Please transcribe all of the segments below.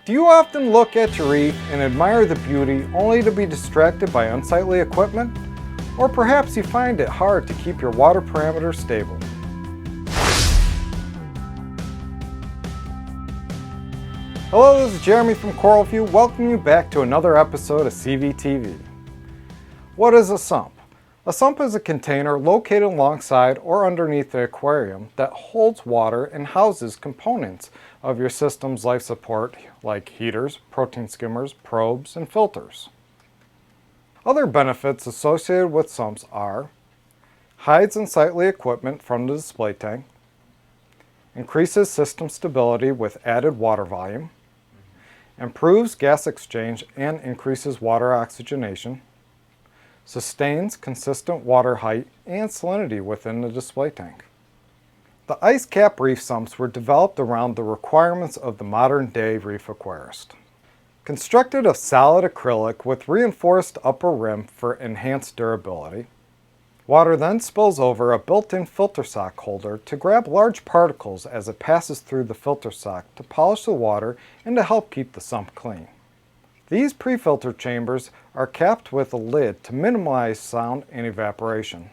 Do you often look at your reef and admire the beauty only to be distracted by unsightly equipment? Or perhaps you find it hard to keep your water parameters stable. Hello, this is Jeremy from CoralVue, welcoming you back to another episode of CVTV. What is a sump? A sump is a container located alongside or underneath the aquarium that holds water and houses components of your system's life support like heaters, protein skimmers, probes, and filters. Other benefits associated with sumps are hides unsightly equipment from the display tank, increases system stability with added water volume, improves gas exchange and increases water oxygenation, sustains consistent water height and salinity within the display tank. The IceCap Reef Sumps were developed around the requirements of the modern-day reef aquarist. Constructed of solid acrylic with reinforced upper rim for enhanced durability, water then spills over a built-in filter sock holder to grab large particles as it passes through the filter sock to polish the water and to help keep the sump clean. These pre-filter chambers are capped with a lid to minimize sound and evaporation.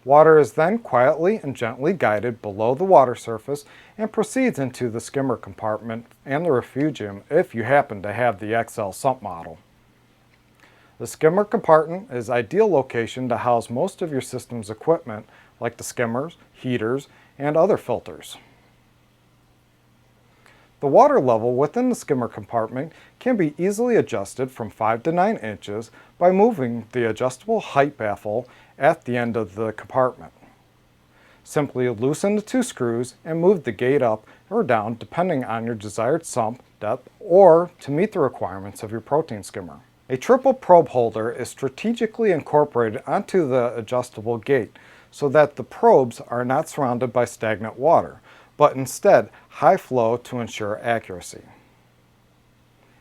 Water is then quietly and gently guided below the water surface and proceeds into the skimmer compartment and the refugium if you happen to have the XL sump model. The skimmer compartment is an ideal location to house most of your system's equipment like the skimmers, heaters, and other filters. The water level within the skimmer compartment can be easily adjusted from 5 to 9 inches by moving the adjustable height baffle at the end of the compartment. Simply loosen the 2 screws and move the gate up or down depending on your desired sump depth or to meet the requirements of your protein skimmer. A triple probe holder is strategically incorporated onto the adjustable gate so that the probes are not surrounded by stagnant water, but instead high flow to ensure accuracy.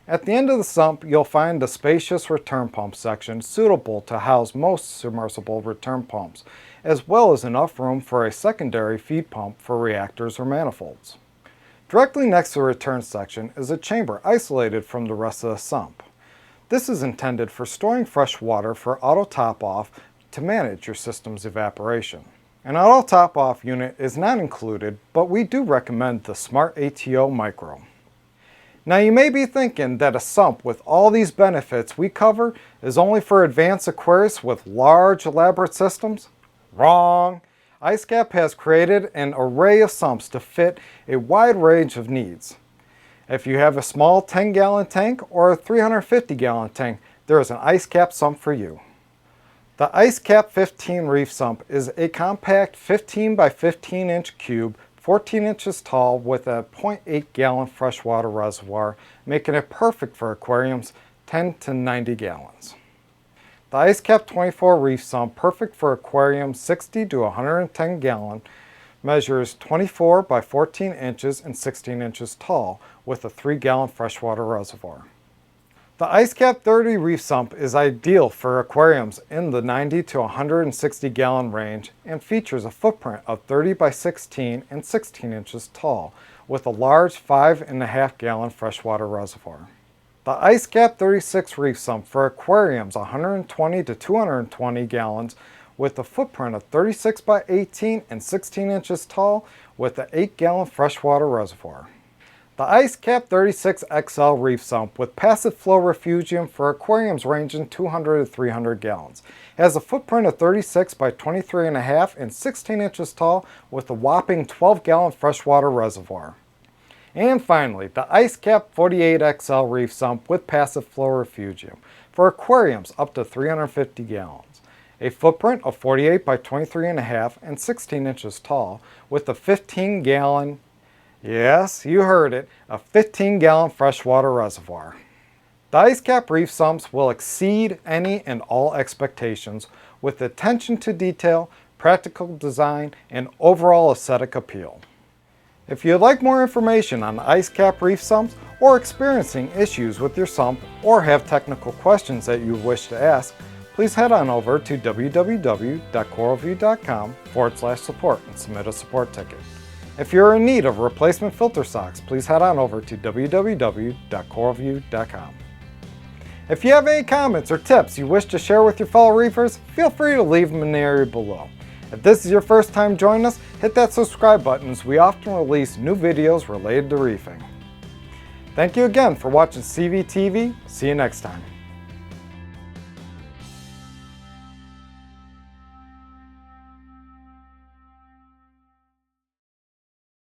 At the end of the sump, you'll find the Spacious return pump section suitable to house most submersible return pumps, as well as enough room for a secondary feed pump for reactors or manifolds. Directly next to the return section is a chamber isolated from the rest of the sump. This is intended for storing fresh water for auto top-off to manage your system's evaporation. An auto top-off unit is not included, but we do recommend the Smart ATO Micro. Now you may be thinking that a sump with all these benefits we cover is only for advanced aquarists with large elaborate systems? Wrong! IceCap has created an array of sumps to fit a wide range of needs. If you have a small 10-gallon tank or a 350-gallon tank, there is an IceCap sump for you. The IceCap 15 Reef Sump is a compact 15 by 15 inch cube, 14 inches tall with a 0.8 gallon freshwater reservoir, making it perfect for aquariums 10 to 90 gallons. The IceCap 24 Reef Sump, perfect for aquariums 60 to 110 gallon, measures 24 by 14 inches and 16 inches tall with a 3 gallon freshwater reservoir. The IceCap 30 Reef Sump is ideal for aquariums in the 90 to 160 gallon range and features a footprint of 30 by 16 and 16 inches tall with a large 5.5 gallon freshwater reservoir. The IceCap 36 Reef Sump for aquariums 120 to 220 gallons with a footprint of 36 by 18 and 16 inches tall with an 8 gallon freshwater reservoir. The IceCap 36 XL Reef Sump with passive flow refugium for aquariums ranging 200 to 300 gallons has a footprint of 36 by 23.5 and 16 inches tall with a whopping 12 gallon freshwater reservoir. And finally, the IceCap 48 XL Reef Sump with passive flow refugium for aquariums up to 350 gallons. A footprint of 48 by 23.5 and 16 inches tall with a 15 gallon, yes, you heard it, a 15 gallon freshwater reservoir. The IceCap Reef Sumps will exceed any and all expectations with attention to detail, practical design, and overall aesthetic appeal. If you'd like more information on the IceCap Reef Sumps or experiencing issues with your sump or have technical questions that you wish to ask, please head on over to www.coralvue.com/support and submit a support ticket. If you're in need of replacement filter socks, please head on over to www.coralvue.com. If you have any comments or tips you wish to share with your fellow reefers, feel free to leave them in the area below. If this is your first time joining us, hit that subscribe button as we often release new videos related to reefing. Thank you again for watching CVTV. See you next time.